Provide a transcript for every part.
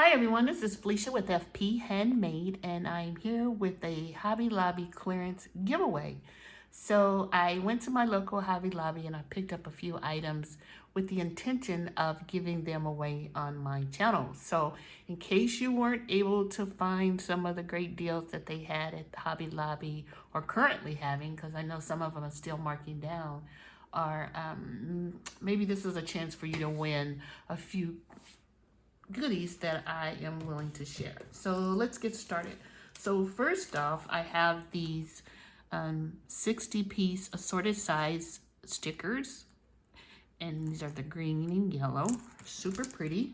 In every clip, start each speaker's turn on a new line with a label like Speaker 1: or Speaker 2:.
Speaker 1: Hi everyone, this is Felicia with FP Handmade, and I'm here with a Hobby Lobby clearance giveaway. So I went to my local Hobby Lobby and I picked up a few items with the intention of giving them away on my channel. So in case you weren't able to find some of the great deals that they had at Hobby Lobby or currently having, because I know some of them are still marking down, or maybe this is a chance for you to win a few goodies that I am willing to share. So let's get started. So first off, I have these 60-piece assorted size stickers, and these are the green and yellow, super pretty.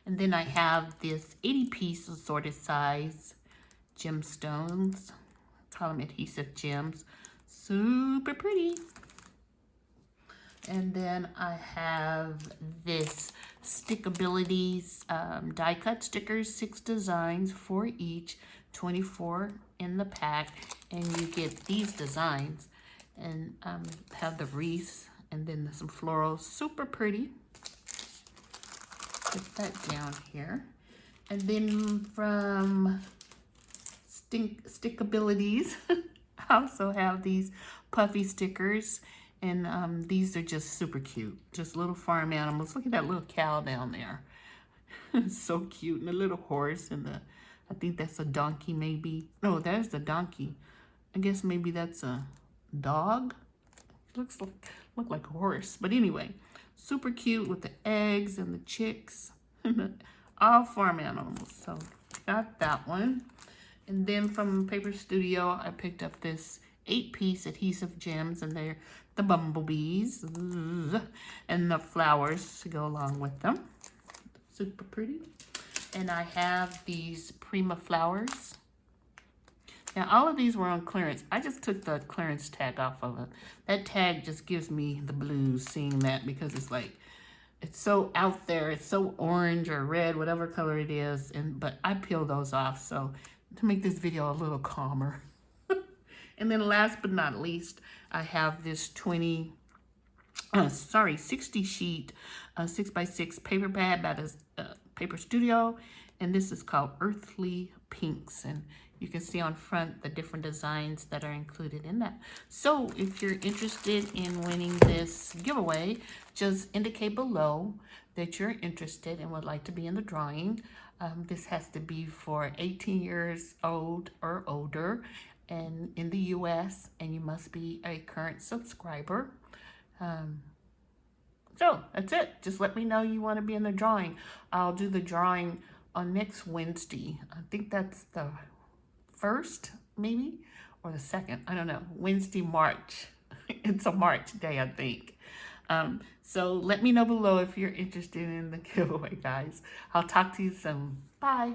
Speaker 1: And then I have this 80-piece assorted size gemstones, call them adhesive gems, super pretty. And then I have this Stickabilities die cut stickers, 6 designs, 4 each, 24 in the pack. And you get these designs and have the wreaths and then some florals, super pretty. Put that down here. And then from Stickabilities, I also have these puffy stickers. And these are just super cute. Just little farm animals. Look at that little cow down there. It's so cute. And a little horse and I think that's a donkey maybe. No, there's the donkey. I guess maybe that's a dog. Look like a horse. But anyway, super cute with the eggs and the chicks. All farm animals. So got that one. And then from Paper Studio, I picked up this 8-piece adhesive gems, and they're the bumblebees and the flowers to go along with them. Super pretty. And I have these Prima flowers. Now, all of these were on clearance. I just took the clearance tag off of it. That tag just gives me the blues seeing that, because it's like, it's so out there. It's so orange or red, whatever color it is. But I peel those off so to make this video a little calmer. And then last but not least, I have this 60 sheet 6x6 paper pad by the Paper Studio. And this is called Earthly Pinks. And you can see on front the different designs that are included in that. So if you're interested in winning this giveaway, just indicate below that you're interested and would like to be in the drawing. This has to be for 18 years old or older, and in the US, and you must be a current subscriber. So that's it. Just let me know you want to be in the drawing. I'll do the drawing on next Wednesday. I think that's the 1st, maybe, or the 2nd. I don't know. Wednesday, March. It's a March day, I think. So let me know below if you're interested in the giveaway, guys. I'll talk to you soon. Bye.